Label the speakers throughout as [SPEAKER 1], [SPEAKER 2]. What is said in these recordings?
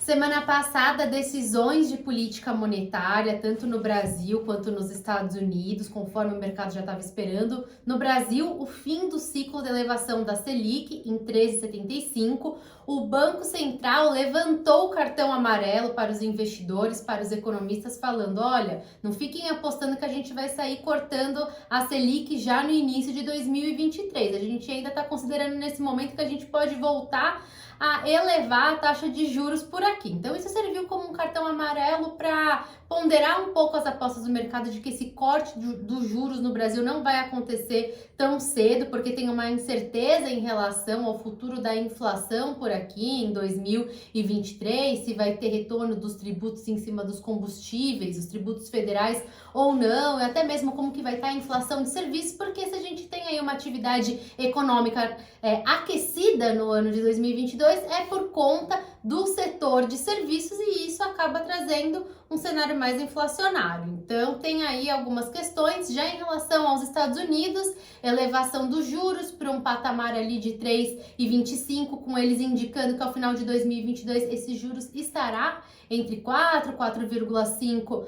[SPEAKER 1] Semana passada, decisões de política monetária, tanto no Brasil quanto nos Estados Unidos, conforme o mercado já estava esperando. No Brasil, o fim do ciclo de elevação da Selic em 13,75. O Banco Central levantou o cartão amarelo para os investidores, para os economistas, falando: olha, não fiquem apostando que a gente vai sair cortando a Selic já no início de 2023. A gente ainda está considerando nesse momento que a gente pode voltar a elevar a taxa de juros por aqui. Então isso serviu como um cartão amarelo para ponderar um pouco as apostas do mercado de que esse corte dos juros no Brasil não vai acontecer tão cedo, porque tem uma incerteza em relação ao futuro da inflação por aqui em 2023, se vai ter retorno dos tributos em cima dos combustíveis, os tributos federais ou não, e até mesmo como que vai estar a inflação de serviços, porque se a gente tem aí uma atividade econômica aquecida no ano de 2022, é por conta do setor de serviços e isso acaba trazendo um cenário mais inflacionário. Então tem aí algumas questões já em relação aos Estados Unidos, elevação dos juros para um patamar ali de 3,25, com eles indicando que ao final de 2022 esses juros estará entre 4 e 4,5%,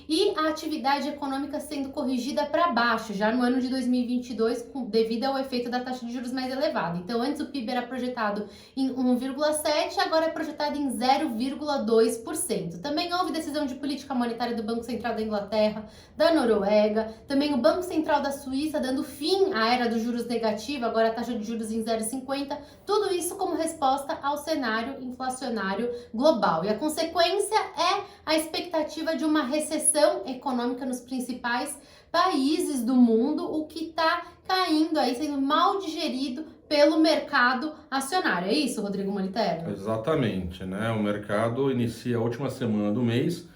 [SPEAKER 1] e a atividade econômica sendo corrigida para baixo já no ano de 2022 devido ao efeito da taxa de juros mais elevada. Então antes o PIB era projetado em 1,7%, agora é projetado em 0,2%. Também houve decisão de política monetária do Banco Central da Inglaterra, da Noruega, também o Banco Central da Suíça dando fim à era dos juros negativos, agora a taxa de juros em 0,50%, tudo isso como resposta ao cenário inflacionário global. E a consequência é a expectativa de uma recessão econômica nos principais países do mundo, o que está caindo aí, sendo mal digerido pelo mercado acionário. É isso, Rodrigo Moliterno?
[SPEAKER 2] Exatamente, né? O mercado inicia a última semana do mês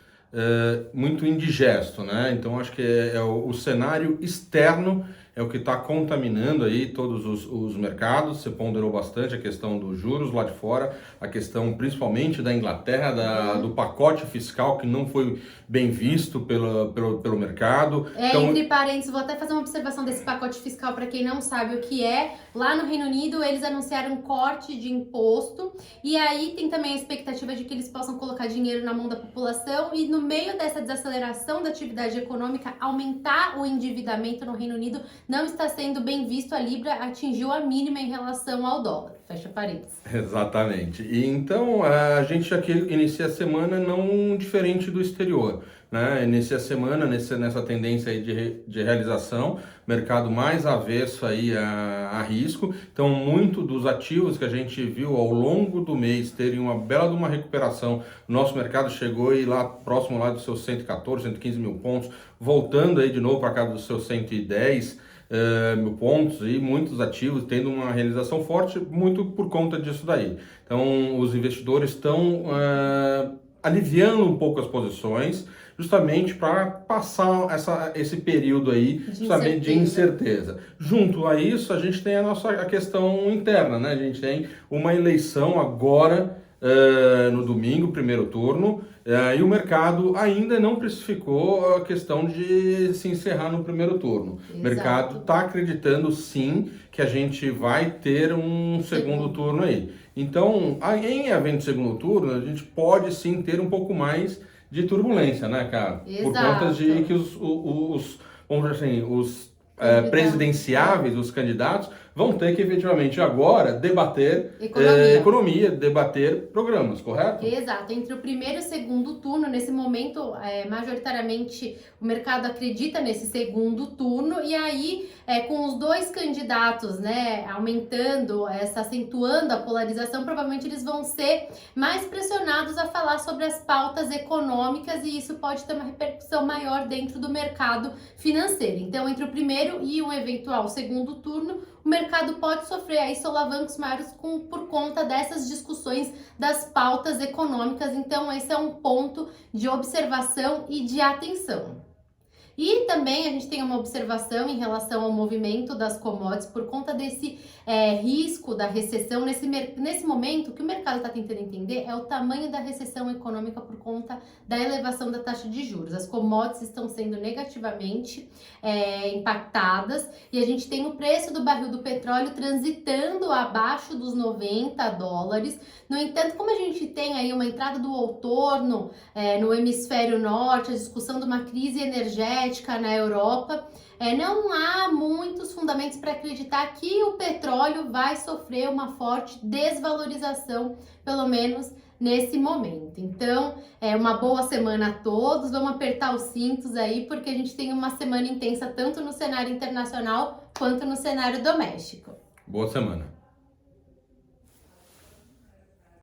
[SPEAKER 2] muito indigesto, né? Então acho que o cenário externo é o que está contaminando aí todos os mercados. Você ponderou bastante a questão dos juros lá de fora, a questão principalmente da Inglaterra, do pacote fiscal que não foi bem visto pelo mercado.
[SPEAKER 1] Então, entre parênteses, vou até fazer uma observação desse pacote fiscal para quem não sabe o que é. Lá no Reino Unido, eles anunciaram um corte de imposto e aí tem também a expectativa de que eles possam colocar dinheiro na mão da população e no meio dessa desaceleração da atividade econômica, aumentar o endividamento no Reino Unido não está sendo bem visto. A Libra atingiu a mínima em relação ao dólar. Fecha parênteses.
[SPEAKER 2] Exatamente. E então a gente aqui inicia a semana não diferente do exterior, né? Inicia a semana nessa tendência aí de realização, mercado mais avesso aí a risco. Então muito dos ativos que a gente viu ao longo do mês terem uma bela de uma recuperação, nosso mercado chegou aí lá próximo lá dos seus 114, 115 mil pontos, voltando aí de novo para casa dos seus 110 mil pontos, e muitos ativos tendo uma realização forte, muito por conta disso daí. Então os investidores estão aliviando um pouco as posições, justamente para passar esse período aí justamente de incerteza. Junto a isso, a gente tem a questão interna, né? A gente tem uma eleição agora no domingo, primeiro turno, e o mercado ainda não precificou a questão de se encerrar no primeiro turno. Exato. O mercado está acreditando sim que a gente vai ter um segundo turno aí. Então, em havendo segundo turno, a gente pode sim ter um pouco mais de turbulência, né, cara?
[SPEAKER 1] Exato.
[SPEAKER 2] Por conta de que vamos dizer assim, os presidenciáveis, os candidatos, vão ter que efetivamente agora debater economia, debater programas, correto?
[SPEAKER 1] Exato. Entre o primeiro e o segundo turno, nesse momento, majoritariamente o mercado acredita nesse segundo turno, e aí com os dois candidatos, né, aumentando, acentuando a polarização, provavelmente eles vão ser mais pressionados a falar sobre as pautas econômicas e isso pode ter uma repercussão maior dentro do mercado financeiro. Então, entre o primeiro e um eventual segundo turno, o mercado pode sofrer aí solavancos maiores por conta dessas discussões das pautas econômicas. Então, esse é um ponto de observação e de atenção. E também a gente tem uma observação em relação ao movimento das commodities por conta desse risco da recessão. Nesse momento, o que o mercado está tentando entender é o tamanho da recessão econômica por conta da elevação da taxa de juros. As commodities estão sendo negativamente impactadas e a gente tem o preço do barril do petróleo transitando abaixo dos $90. No entanto, como a gente tem aí uma entrada do outono no hemisfério norte, a discussão de uma crise energética na Europa, não há muitos fundamentos para acreditar que o petróleo vai sofrer uma forte desvalorização, pelo menos nesse momento. Então, uma boa semana a todos, vamos apertar os cintos aí, porque a gente tem uma semana intensa tanto no cenário internacional quanto no cenário doméstico.
[SPEAKER 2] Boa semana.